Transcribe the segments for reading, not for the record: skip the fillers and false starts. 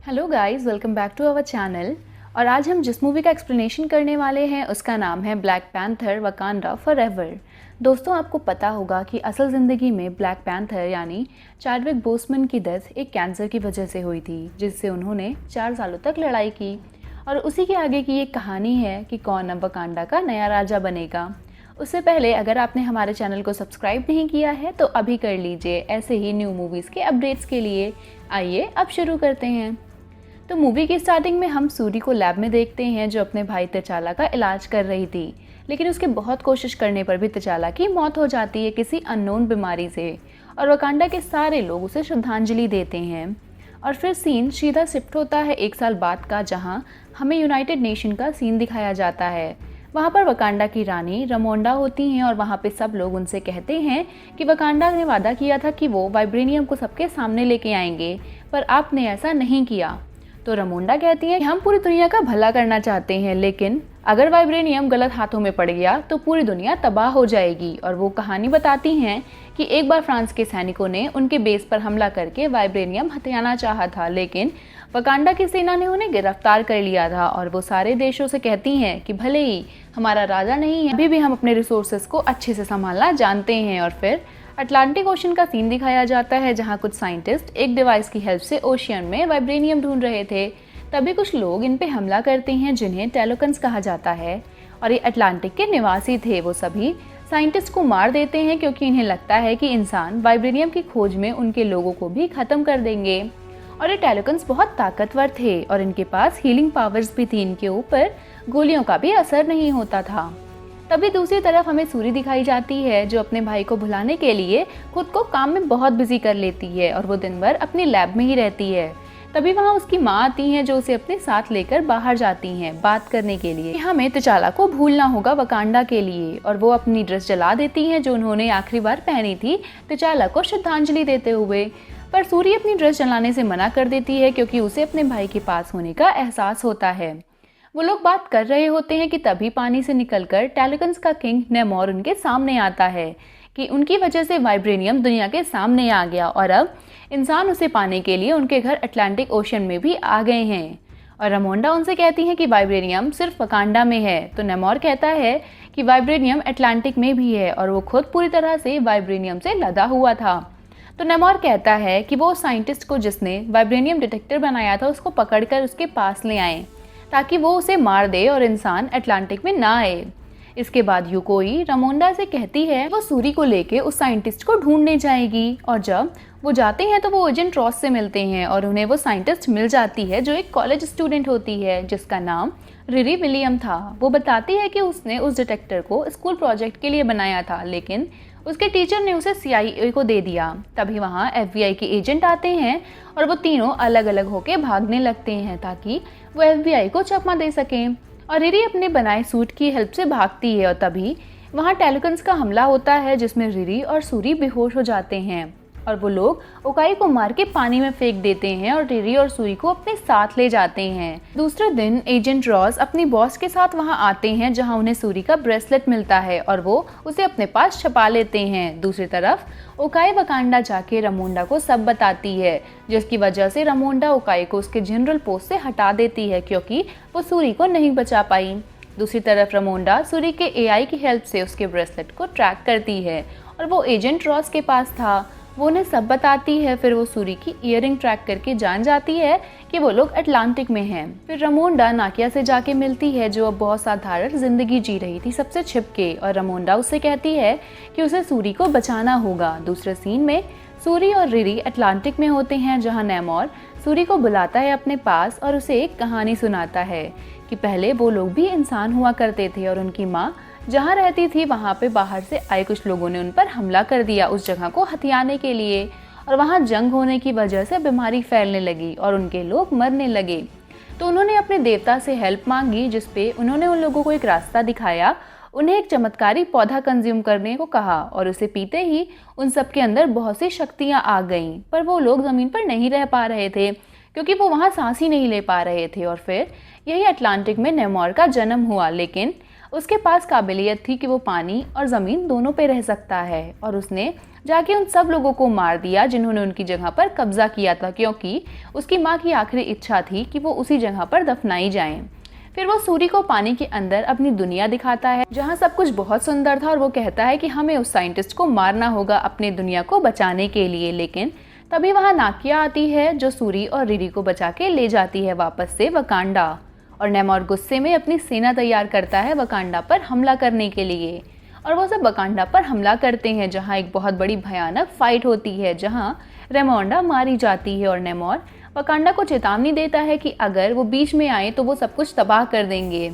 Hello guys, welcome back to our channel. और आज हम जिस मूवी का एक्सप्लेनेशन करने वाले हैं उसका नाम है ब्लैक पैंथर वकांडा फॉरएवर। दोस्तों, आपको पता होगा कि असल ज़िंदगी में ब्लैक पैंथर यानी चैडविक बोसमैन की डेथ एक कैंसर की वजह से हुई थी, जिससे उन्होंने 4 सालों तक लड़ाई की। और उसी के आगे की एक कहानी है कि कौन अब वकांडा का नया राजा बनेगा। उससे पहले अगर आपने हमारे चैनल को सब्सक्राइब नहीं किया है तो अभी कर लीजिए, ऐसे ही न्यू मूवीज़ के अपडेट्स के लिए। आइए अब शुरू करते हैं। तो मूवी की स्टार्टिंग में हम सूरी को लैब में देखते हैं, जो अपने भाई तचाला का इलाज कर रही थी, लेकिन उसके बहुत कोशिश करने पर भी तचाला की मौत हो जाती है किसी अननोन बीमारी से। और वकांडा के सारे लोग उसे श्रद्धांजलि देते हैं। और फिर सीन सीधा शिफ्ट होता है 1 साल बाद का, जहां हमें यूनाइटेड नेशन का सीन दिखाया जाता है। वहाँ पर वकांडा की रानी रमोंडा होती हैं और वहाँ पे सब लोग उनसे कहते हैं कि वकांडा ने वादा किया था कि वो वाइब्रेनियम को सबके सामने लेके आएंगे, पर आपने ऐसा नहीं किया। तो रमोंडा कहती है कि हम पूरी दुनिया का भला करना चाहते हैं, लेकिन अगर वाइब्रेनियम गलत हाथों में पड़ गया तो पूरी दुनिया तबाह हो जाएगी। और वो कहानी बताती हैं कि एक बार फ्रांस के सैनिकों ने उनके बेस पर हमला करके वाइब्रेनियम हथियाना चाहा था, लेकिन वकांडा की सेना ने उन्हें गिरफ्तार कर लिया था। और वो सारे देशों से कहती हैं कि भले ही हमारा राजा नहीं है, अभी भी हम अपने रिसोर्सेज को अच्छे से संभालना जानते हैं। और फिर अटलांटिक ओशन का सीन दिखाया जाता है, जहां कुछ साइंटिस्ट एक डिवाइस की हेल्प से ओशियन में वाइब्रेनियम ढूंढ रहे थे। तभी कुछ लोग इन पे हमला करते हैं, जिन्हें टेलोकन्स कहा जाता है, और ये अटलांटिक के निवासी थे। वो सभी साइंटिस्ट को मार देते हैं क्योंकि इन्हें लगता है कि इंसान वाइब्रेनियम की खोज में उनके लोगों को भी खत्म कर देंगे। और ये टेलोकन्स बहुत ताकतवर थे और इनके पास हीलिंग पावर्स भी थी। इनके ऊपर गोलियों का भी असर नहीं होता था। तभी दूसरी तरफ हमें सूरी दिखाई जाती है, जो अपने भाई को भुलाने के लिए खुद को काम में बहुत बिजी कर लेती है और वो दिन भर अपनी लैब में ही रहती है। तभी वहाँ उसकी माँ आती हैं, जो उसे अपने साथ लेकर बाहर जाती हैं बात करने के लिए। हमें तचाला को भूलना होगा वकांडा के लिए, और वो अपनी ड्रेस जला देती हैं जो उन्होंने आखिरी बार पहनी थी तचाला को श्रद्धांजलि देते हुए। पर सूरी अपनी ड्रेस जलाने से मना कर देती है क्योंकि उसे अपने भाई के पास होने का एहसास होता है। वो लोग बात कर रहे होते हैं कि तभी पानी से निकलकर टेलोकन्स का किंग नेमोर उनके सामने आता है कि उनकी वजह से वाइब्रेनियम दुनिया के सामने आ गया और अब इंसान उसे पाने के लिए उनके घर अटलांटिक ओशन में भी आ गए हैं। और रमोंडा उनसे कहती है कि वाइब्रेनियम सिर्फ वकांडा में है। तो नेमोर कहता है कि वाइब्रेनियम अटलांटिक में भी है और वो खुद पूरी तरह से वाइब्रेनियम से लदा हुआ था। तो नेमोर कहता है कि वो साइंटिस्ट को जिसने वाइब्रेनियम डिटेक्टर बनाया था उसको पकड़कर उसके पास ले आए, ताकि वो उसे मार दे और इंसान अटलांटिक में ना आए। इसके बाद युकोई रमोंडा से कहती है वो सूरी को लेके उस साइंटिस्ट को ढूंढने जाएगी। और जब वो जाते हैं तो वो एजेंट रॉस से मिलते हैं और उन्हें वो साइंटिस्ट मिल जाती है, जो एक कॉलेज स्टूडेंट होती है जिसका नाम रिरी विलियम था। वो बताती है कि उसने उस डिटेक्टर को स्कूल प्रोजेक्ट के लिए बनाया था, लेकिन उसके टीचर ने उसे CIA को दे दिया। तभी वहाँ FBI के एजेंट आते हैं और वो तीनों अलग अलग होके भागने लगते हैं ताकि वो FBI को चकमा दे सकें। और रिरी अपने बनाए सूट की हेल्प से भागती है और तभी वहाँ टेलोकन्स का हमला होता है, जिसमें रिरी और सूरी बेहोश हो जाते हैं और वो लोग ओकाई को मार के पानी में फेंक देते हैं और रिरी और सूरी को अपने साथ ले जाते हैं। दूसरे दिन एजेंट रॉस अपनी बॉस के साथ वहां आते हैं, जहां उन्हें सूरी का ब्रेसलेट मिलता है और वो उसे अपने पास छुपा लेते हैं। दूसरी तरफ ओकाई वकांडा जाके रमोंडा को सब बताती है, जिसकी वजह से रमोंडा ओकाई को उसके जनरल पोस्ट से हटा देती है क्योंकि वो सूरी को नहीं बचा पाई। दूसरी तरफ रमोंडा सूरी के AI की हेल्प से उसके ब्रेसलेट को ट्रैक करती है और वो एजेंट रॉस के पास था। वो उन्हें सब बताती है। फिर वो सूरी की ईयरिंग ट्रैक करके जान जाती है कि वो लोग अटलांटिक में हैं। फिर रमोंडा नाकिया से जाके मिलती है, जो अब बहुत साधारण जिंदगी जी रही थी सबसे छिप के, और रमोंडा उससे कहती है कि उसे सूरी को बचाना होगा। दूसरे सीन में सूरी और रिरी अटलांटिक में होते हैं, जहाँ नेमोर सूरी को बुलाता है अपने पास और उसे एक कहानी सुनाता है कि पहले वो लोग भी इंसान हुआ करते थे और उनकी माँ जहाँ रहती थी वहाँ पे बाहर से आए कुछ लोगों ने उन पर हमला कर दिया उस जगह को हथियाने के लिए, और वहाँ जंग होने की वजह से बीमारी फैलने लगी और उनके लोग मरने लगे। तो उन्होंने अपने देवता से हेल्प मांगी, जिसपे उन्होंने उन लोगों को एक रास्ता दिखाया। उन्हें एक चमत्कारी पौधा कंज्यूम करने को कहा और उसे पीते ही उन सबके अंदर बहुत सी शक्तियाँ आ गईं, पर वो लोग ज़मीन पर नहीं रह पा रहे थे क्योंकि वो वहाँ सांस ही नहीं ले पा रहे थे। और फिर यही अटलांटिक में नेमोर का जन्म हुआ, लेकिन उसके पास काबिलियत थी कि वो पानी और ज़मीन दोनों पे रह सकता है और उसने जाके उन सब लोगों को मार दिया जिन्होंने उनकी जगह पर कब्जा किया था, क्योंकि उसकी माँ की आखिरी इच्छा थी कि वो उसी जगह पर दफनाई जाएं। फिर वो सूरी को पानी के अंदर अपनी दुनिया दिखाता है जहाँ सब कुछ बहुत सुंदर था और वो कहता है कि हमें उस साइंटिस्ट को मारना होगा अपने दुनिया को बचाने के लिए। लेकिन तभी वहाँ नाकिया आती है जो सूरी और रिरी को बचा के ले जाती है वापस से वकांडा, और नेमोर गुस्से में अपनी सेना तैयार करता है वकांडा पर हमला करने के लिए। और वो सब वकांडा पर हमला करते हैं जहाँ एक बहुत बड़ी भयानक फाइट होती है जहाँ रेमोंडा मारी जाती है और नेमोर वकांडा को चेतावनी देता है कि अगर वो बीच में आए तो वो सब कुछ तबाह कर देंगे।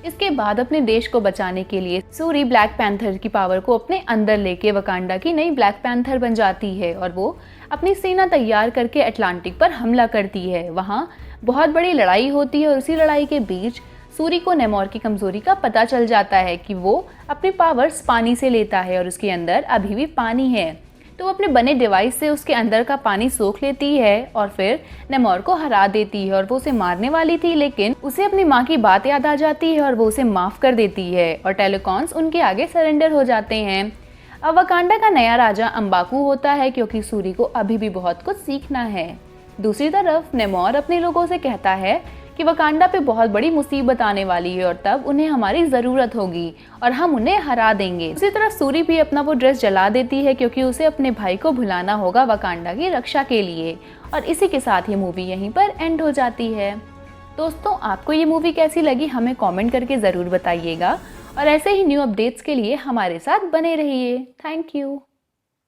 इसके बाद अपने देश को बचाने के लिए सूरी ब्लैक पैंथर की पावर को अपने अंदर लेके वकांडा की नई ब्लैक पैंथर बन जाती है और वो अपनी सेना तैयार करके अटलांटिक पर हमला करती है। वहाँ बहुत बड़ी लड़ाई होती है और उसी लड़ाई के बीच सूरी को नेमोर की कमजोरी का पता चल जाता है कि वो अपनी पावर्स पानी से लेता है और उसके अंदर अभी भी पानी है। तो वो अपने बने डिवाइस से उसके अंदर का पानी सोख लेती है और फिर नेमोर को हरा देती है। और वो उसे मारने वाली थी लेकिन उसे अपनी माँ की बात याद आ जाती है और वो उसे माफ़ कर देती है और टेलेकॉन्स उनके आगे सरेंडर हो जाते हैं। अब वकांडा का नया राजा अम्बाकू होता है क्योंकि सूरी को अभी भी बहुत कुछ सीखना है। दूसरी तरफ नेमोर अपने लोगों से कहता है कि वकांडा पे बहुत बड़ी मुसीबत आने वाली है और तब उन्हें हमारी ज़रूरत होगी और हम उन्हें हरा देंगे। उसी तरफ सूरी भी अपना वो ड्रेस जला देती है क्योंकि उसे अपने भाई को भुलाना होगा वकांडा की रक्षा के लिए। और इसी के साथ ये मूवी यहीं पर एंड हो जाती है। दोस्तों, आपको ये मूवी कैसी लगी हमें कॉमेंट करके ज़रूर बताइएगा और ऐसे ही न्यू अपडेट्स के लिए हमारे साथ बने रहिए। Thank you.